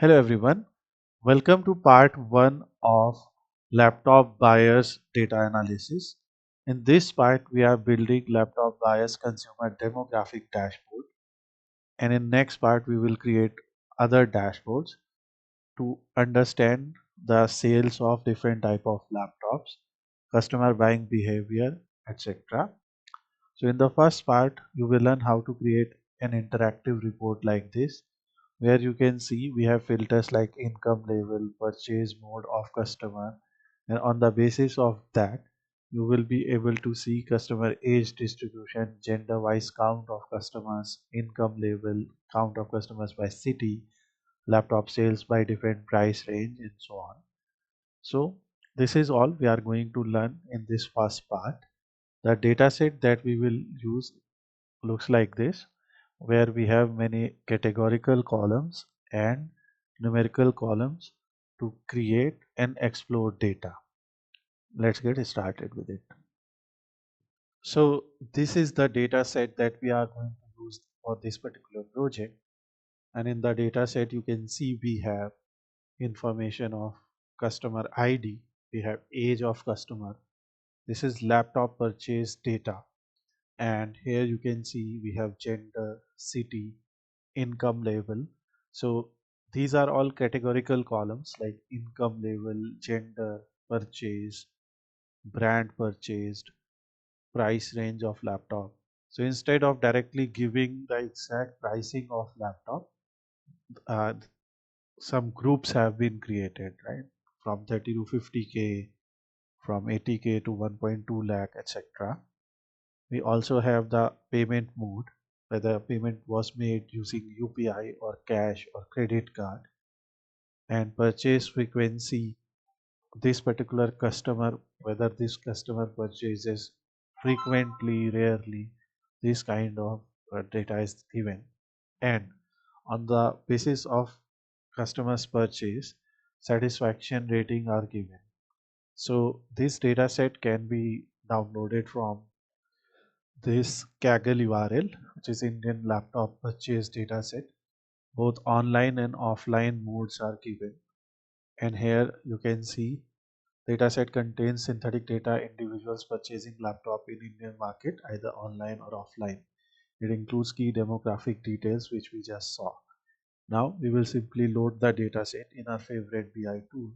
Hello everyone, welcome to part 1 of laptop buyers data analysis. In this part we are building laptop buyers consumer demographic dashboard, and in next part we will create other dashboards to understand the sales of different type of laptops, customer buying behavior, etc. So in the first part you will learn how to create an interactive report like this, where you can see we have filters like income level, purchase mode of customer, and on the basis of that you will be able to see customer age distribution, gender wise count of customers, income level, count of customers by city, laptop sales by different price range, and so on. So this is all we are going to learn in this first part. The dataset that we will use looks like this, where we have many categorical columns and numerical columns to create and explore data. Let's get started with it. So this is the data set that we are going to use for this particular project, and in the data set you can see we have information of customer ID, we have age of customer, this is laptop purchase data, and here you can see we have gender, city, income level. So these are all categorical columns like income level, gender, purchase, brand purchased, price range of laptop. So instead of directly giving the exact pricing of laptop, uh, some groups have been created, right? From 30 to 50k, from 80k to 1.2 lakh, etc. We also have the payment mode, whether payment was made using UPI or cash or credit card, and purchase frequency, this particular customer, whether this customer purchases frequently, rarely, this kind of data is given. And on the basis of customers purchase, satisfaction rating are given. So this data set can be downloaded from this Kaggle URL, which is Indian laptop purchase dataset. Both online and offline modes are given. And here you can see dataset contains synthetic data individuals purchasing laptop in Indian market, either online or offline. It includes key demographic details which we just saw. Now we will simply load the dataset in our favorite BI tool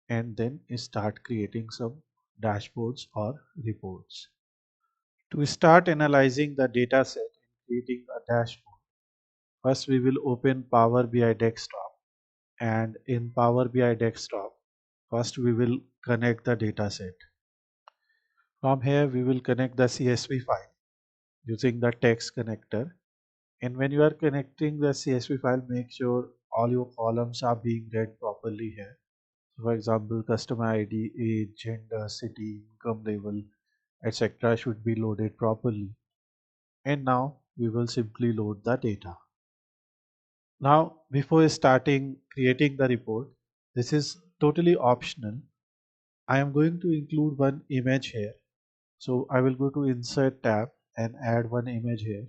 and then start creating some dashboards or reports. To start analyzing the dataset and creating a dashboard, first we will open Power BI Desktop, and in Power BI Desktop, first we will connect the dataset. From here we will connect the CSV file using the text connector, and when you are connecting the CSV file, make sure all your columns are being read properly here. So for example, customer ID, age, gender, city, income level, etc. should be loaded properly. And now we will simply load the data. Now before starting creating the report, this is totally optional. I am going to include one image here. So I will go to insert tab and add one image here.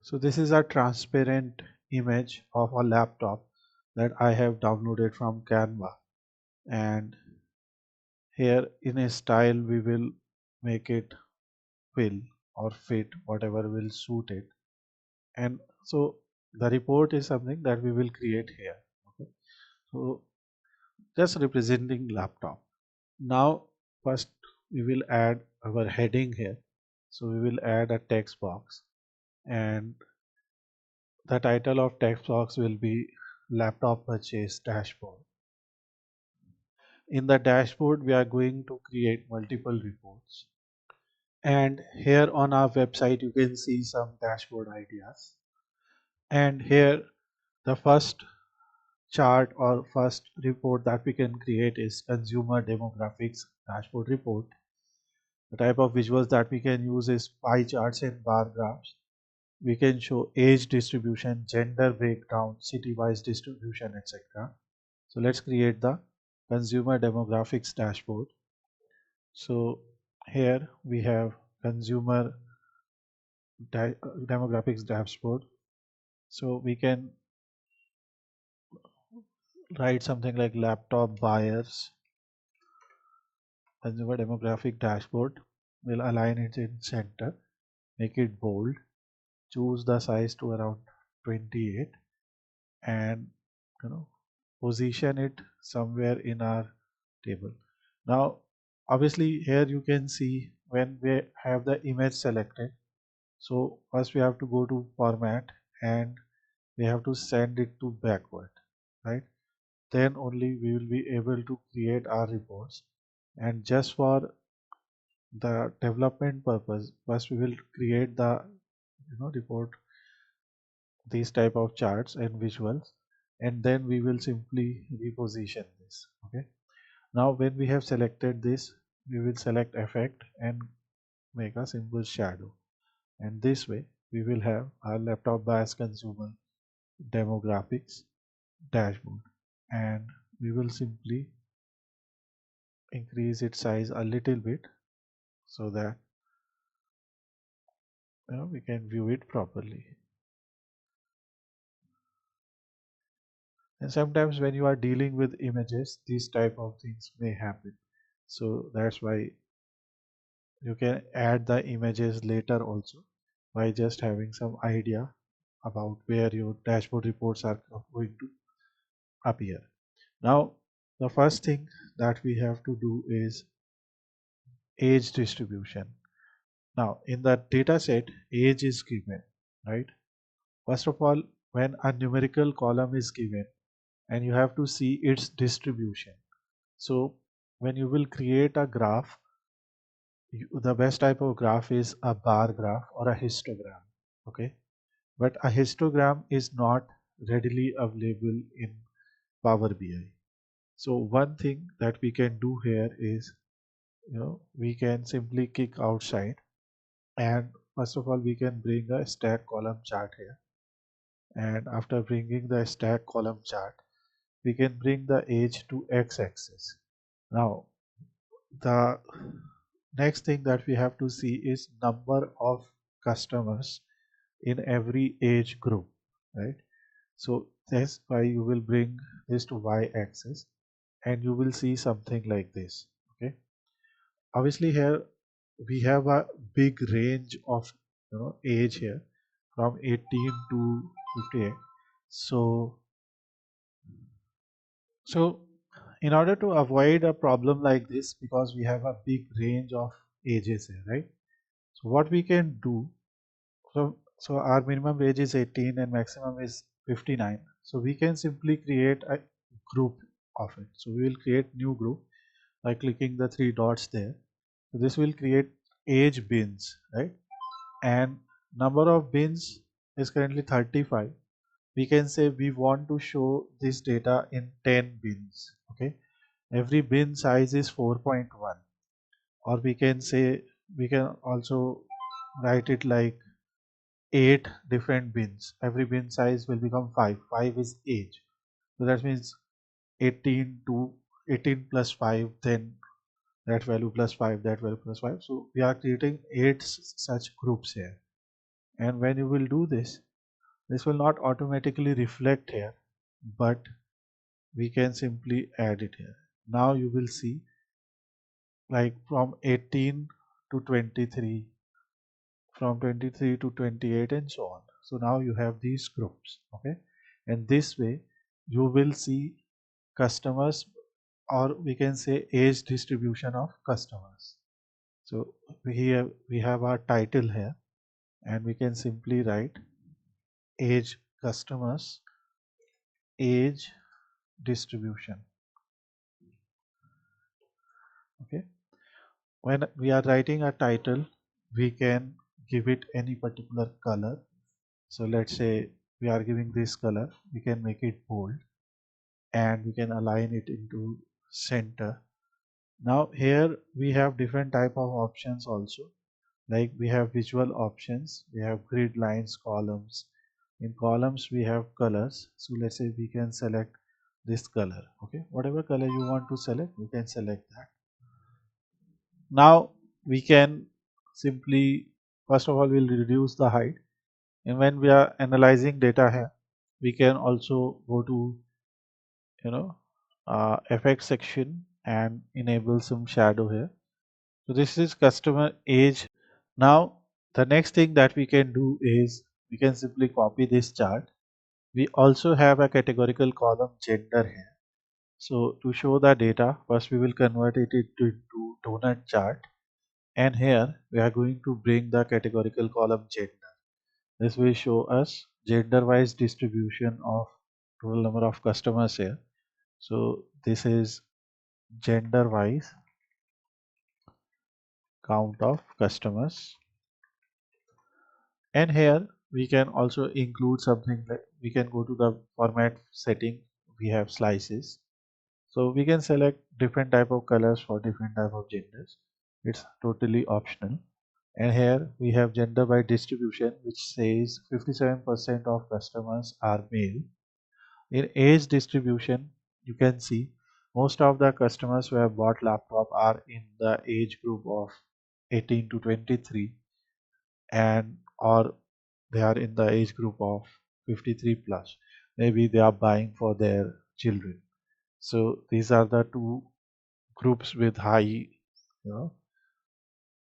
So this is a transparent image of a laptop that I have downloaded from Canva, and here in a style we will make it fill or fit, whatever will suit it. And so the report is something that we will create here. Okay, so just representing laptop. Now first we will add our heading here. So we will add a text box, and the title of text box will be laptop purchase dashboard. In the dashboard we are going to create multiple reports, and here on our website you can see some dashboard ideas. And here the first chart or first report that we can create is consumer demographics dashboard report. The type of visuals that we can use is pie charts and bar graphs. We can show age distribution, gender breakdown, city-wise distribution, etc. So let's create the consumer demographics dashboard. So here we have consumer demographics dashboard. So we can write something like laptop buyers consumer demographic dashboard. We'll align it in center, make it bold, choose the size to around 28, and you know position it somewhere in our table. Now obviously here you can see when we have the image selected, so first we have to go to format and we have to send it to backward, right? Then only we will be able to create our reports. And just for the development purpose, first we will create the report, these type of charts and visuals, and then we will simply reposition this. Okay, now when we have selected this, we will select effect and make a simple shadow, and this way we will have our laptop bias consumer demographics dashboard, and we will simply increase its size a little bit so that we can view it properly. And sometimes when you are dealing with images, these type of things may happen, so that's why you can add the images later also by just having some idea about where your dashboard reports are going to appear. Now the first thing that we have to do is age distribution. Now in the data set, age is given, right? First of all, when a numerical column is given and you have to see its distribution. So when you will create a graph, the best type of graph is a bar graph or a histogram. Okay, but a histogram is not readily available in Power BI. So one thing that we can do here is, we can simply kick outside, and first of all we can bring a stack column chart here, and after bringing the stack column chart we can bring the age to x-axis. Now the next thing that we have to see is number of customers in every age group, right? So that's why you will bring this to y-axis and you will see something like this. Okay, obviously here we have a big range of age here from 18 to 58. So in order to avoid a problem like this, because we have a big range of ages here, right? So what we can do, so our minimum age is 18 and maximum is 59. So we can simply create a group of it. So we will create new group by clicking the three dots there. So this will create age bins, right? And number of bins is currently 35. We can say we want to show this data in 10 bins. Okay, every bin size is 4.1, or we can say, we can also write it like 8 different bins. Every bin size will become 5. 5 is age, so that means 18 to 18 plus 5, then that value plus 5, that value plus 5. So we are creating 8 such groups here, and when you will do this, this will not automatically reflect here, but we can simply add it here. Now you will see, like from 18 to 23, from 23 to 28, and so on. So now you have these groups. Okay, and this way you will see customers, or we can say age distribution of customers. So here we have our title here, and we can simply write age customers, age distribution. Okay, when we are writing a title, we can give it any particular color. So let's say we are giving this color, we can make it bold and we can align it into center. Now here we have different type of options also, like we have visual options, we have grid lines, columns. In columns we have colors, so let's say we can select this color. Okay, whatever color you want to select, you can select that. Now we can simply, first of all we'll reduce the height, and when we are analyzing data here, we can also go to you know effect section and enable some shadow here. So this is customer age. Now the next thing that we can do is we can simply copy this chart. We also have a categorical column gender here. So to show the data, first we will convert it into donut chart, and here we are going to bring the categorical column gender. This will show us gender wise distribution of total number of customers here. So this is gender wise count of customers, and here we can also include something like we can go to the format setting. We have slices, so we can select different type of colors for different type of genders. It's totally optional. And here we have gender by distribution, which says 57% of customers are male. In age distribution, you can see most of the customers who have bought laptop are in the age group of 18 to 23, and or they are in the age group of 53 plus. Maybe they are buying for their children. So these are the two groups with high,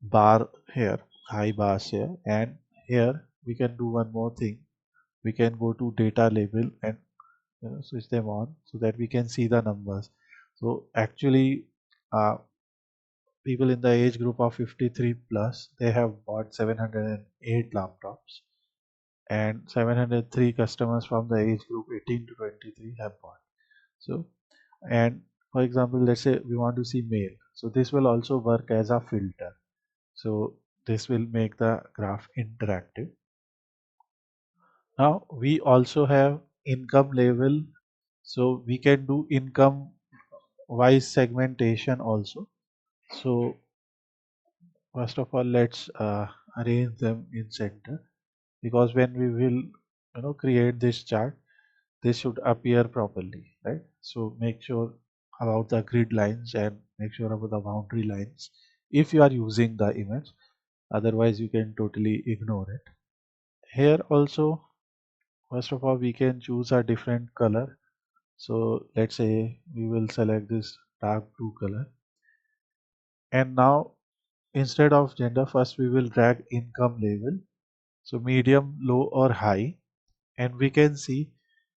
bar here, high bars here. And here we can do one more thing. We can go to data label and switch them on so that we can see the numbers. So actually, people in the age group of 53 plus, they have bought 708 laptops, and 703 customers from the age group 18 to 23 have bought. So, and for example, let's say we want to see male, so this will also work as a filter. So this will make the graph interactive. Now we also have income level, so we can do income wise segmentation also. So first of all, let's arrange them in center, because when we will create this chart, this should appear properly, right? So make sure about the grid lines and make sure about the boundary lines if you are using the image. Otherwise you can totally ignore it. Here also, first of all, we can choose a different color. So let's say we will select this dark blue color, and now instead of gender, first we will drag income level, so medium, low or high, and we can see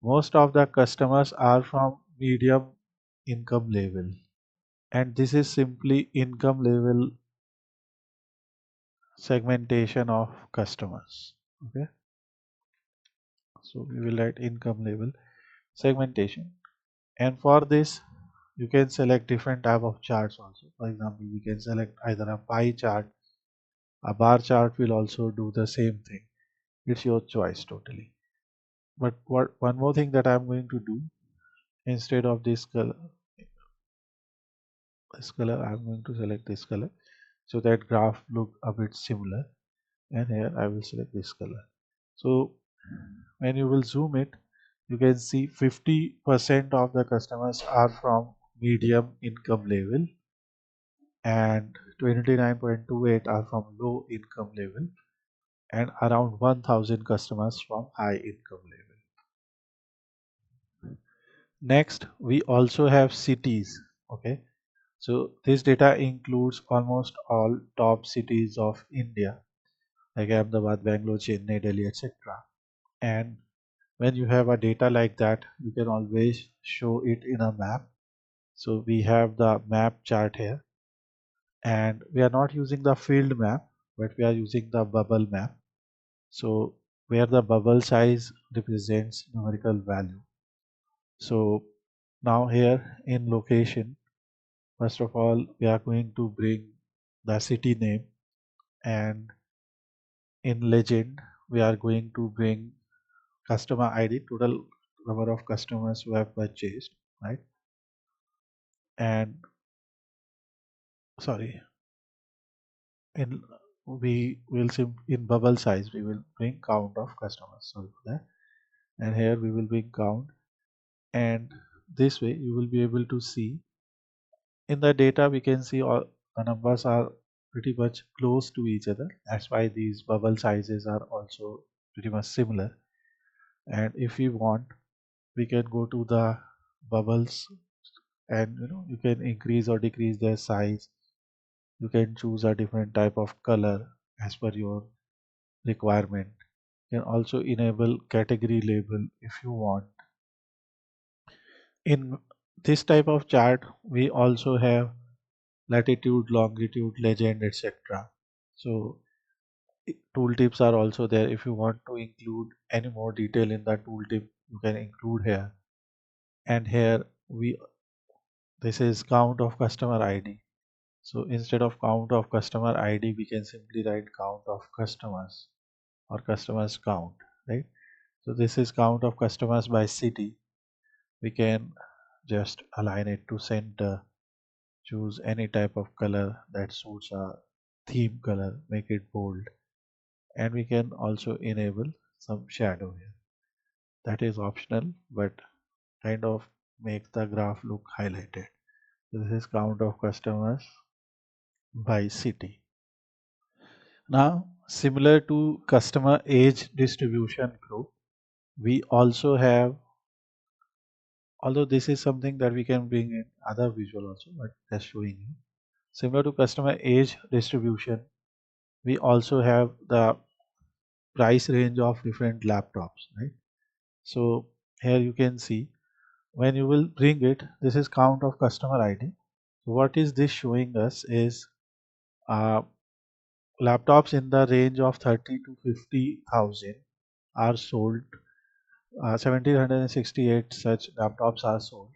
most of the customers are from medium income level, and this is simply income level segmentation of customers. Okay, so we will write income level segmentation, and for this you can select different type of charts also. For example, we can select either a pie chart, a bar chart will also do the same thing. It's your choice totally. But what one more thing that I'm going to do, instead of this color I'm going to select this color, so that graph look a bit similar. And here I will select this color. So when you will zoom it, you can see 50% of the customers are from medium income level, and 29.28 are from low income level, and around 1000 customers from high income level. Next, we also have cities. Okay, so this data includes almost all top cities of India, like Ahmedabad, Bangalore, Chennai, Delhi, etc. And when you have a data like that, you can always show it in a map. So we have the map chart here, and we are not using the field map, but we are using the bubble map. So where the bubble size represents numerical value. So now here in location, first of all, we are going to bring the city name, and in legend, we are going to bring customer ID, total number of customers who have purchased, right? And sorry, in we will in bubble size we will bring count of customers. Sorry for that. And here we will bring count, and this way you will be able to see in the data. We can see all the numbers are pretty much close to each other. That's why these bubble sizes are also pretty much similar. And if we want, we can go to the bubbles, and you can increase or decrease their size. You can choose a different type of color as per your requirement. You can also enable category label if you want. In this type of chart, we also have latitude, longitude, legend, etc. So tooltips are also there. If you want to include any more detail in the tooltip, you can include here. And here we this is count of customer ID. So instead of count of customer ID, we can simply write count of customers or customers count, right? So this is count of customers by city. We can just align it to center, choose any type of color that suits our theme color, make it bold, and we can also enable some shadow here. That is optional, but kind of makes the graph look highlighted. This is count of customers by city. Now, similar to customer age distribution group, we also have, although this is something that we can bring in other visual also, but just showing you. Similar to customer age distribution, we also have the price range of different laptops, right? So here you can see when you will bring it, this is count of customer ID. So what is this showing us is uh, laptops in the range of 30 to 50,000 are sold. 1768 such laptops are sold.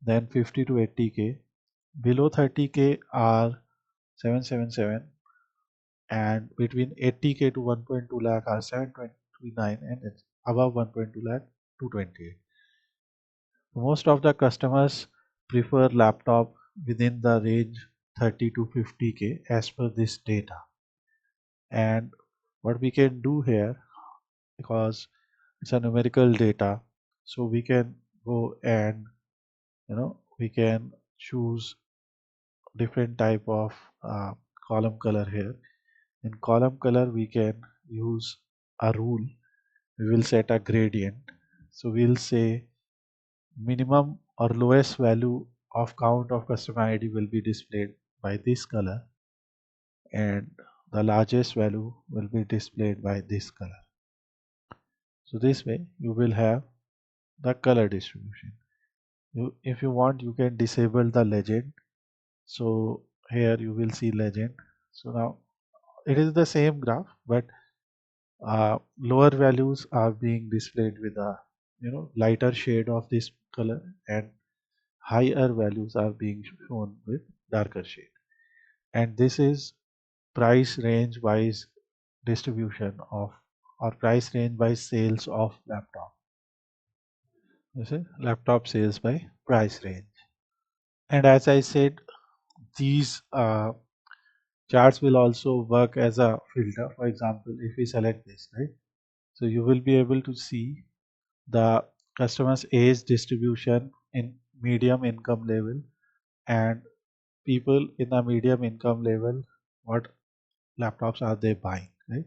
Then 50 to 80K. Below 30K are 777, and between 80K to 1.2 lakh are 729, and it's above 1.2 lakh 228. Most of the customers prefer laptop within the range 30 to 50K as per this data. And what we can do here, because it's a numerical data, so we can go and we can choose different type of column color here. In column color we can use a rule. We will set a gradient, so we'll say minimum or lowest value of count of customer ID will be displayed by this color, and the largest value will be displayed by this color. So this way you will have the color distribution. If you want, you can disable the legend. So here you will see legend. So now it is the same graph, but lower values are being displayed with a lighter shade of this color, and higher values are being shown with darker shade. And this is price range wise distribution of, or price range by sales of laptop. This is laptop sales by price range. And as I said, these charts will also work as a filter. For example, if we select this, right, so you will be able to see the customer's age distribution in medium income level, and people in the medium income level, what laptops are they buying, right?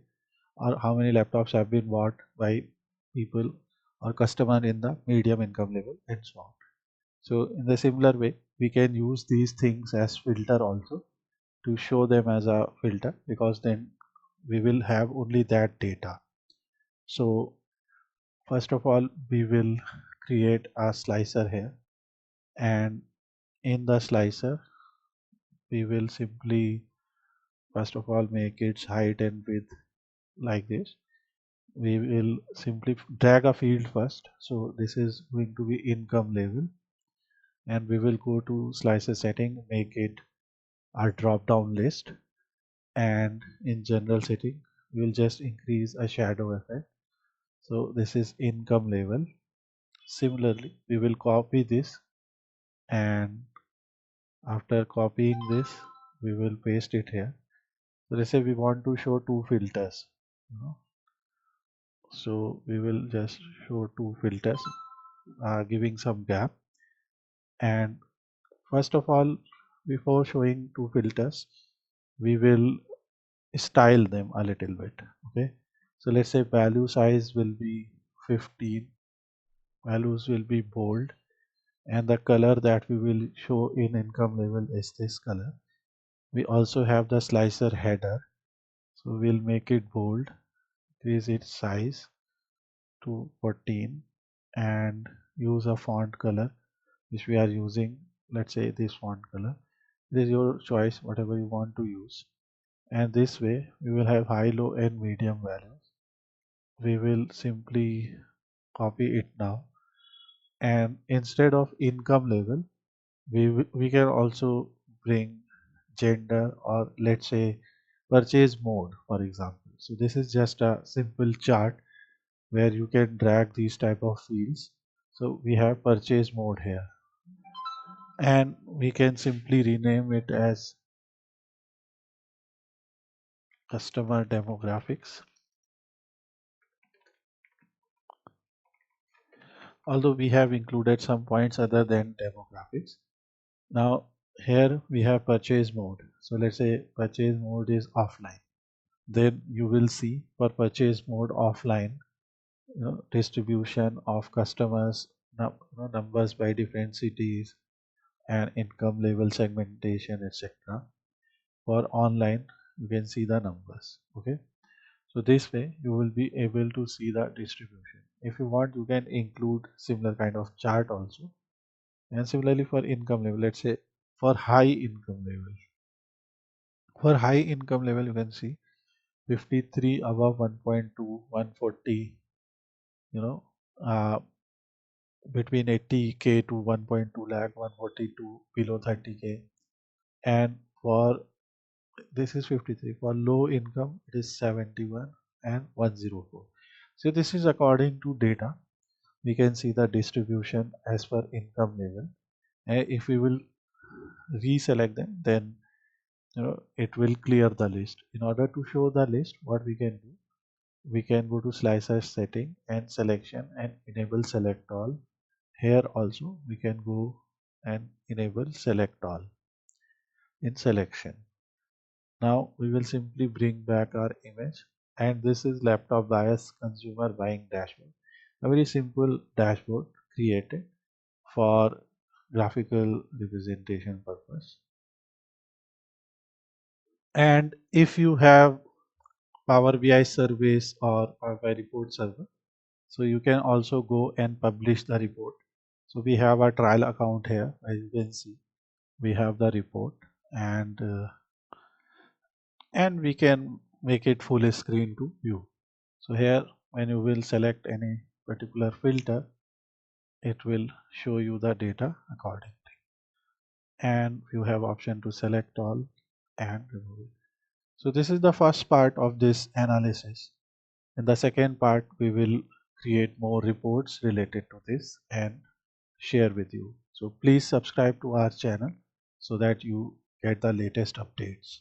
Or how many laptops have been bought by people or customer in the medium income level, and so on. So in the similar way, we can use these things as filter also, to show them as a filter, because then we will have only that data. So first of all, we will create a slicer here, and in the slicer we will simply first of all make its height and width like this. We will simply drag a field first, so this is going to be income level, and we will go to slicer setting, make it our drop down list, and in general setting we will just increase a shadow effect, so this is income level. Similarly, we will copy this, and after copying this we will paste it here. So let's say we want to show two filters, you know. So we will just show two filters, giving some gap. And first of all, before showing two filters, we will style them a little bit. Okay, so let's say value size will be 15, values will be bold, and the color that we will show in income level is this color. We also have the slicer header, so we'll make it bold, increase its size to 14 and use a font color which we are using, let's say this font color. This is your choice, whatever you want to use. And this way we will have high, low and medium values. We will simply copy it now, and instead of income level we can also bring gender, or let's say purchase mode for example. So this is just a simple chart where you can drag these type of fields. So we have purchase mode here, and we can simply rename it as customer demographics, although we have included some points other than demographics. Now here we have purchase mode, so let's say purchase mode is offline. Then you will see for purchase mode offline, distribution of customers, numbers by different cities and income level segmentation, etc. For online you can see the numbers. Okay, so this way you will be able to see the distribution. If you want, you can include similar kind of chart also. And similarly for income level, let's say for high income level, you can see 53 above 1.2, 140, you know, uh, between 80k to 1.2 lakh, 142 below 30k. And for this is 53. For low income it is 71 and 104. So this is according to data. We can see the distribution as per income level. And if we will reselect them, then it will clear the list. In order to show the list, what we can do, we can go to slicer setting and selection and enable select all. Here also we can go and enable select all in selection. Now we will simply bring back our image, and this is laptop bias consumer buying dashboard, a very simple dashboard created for graphical representation purpose. And if you have Power BI service or Power BI report server, so you can also go and publish the report. So we have a trial account here, as you can see. We have the report, and we can make it full screen to view. So here when you will select any particular filter, it will show you the data accordingly, and you have option to select all and remove it. So this is the first part of this analysis. In the second part we will create more reports related to this and share with you. So please subscribe to our channel so that you get the latest updates.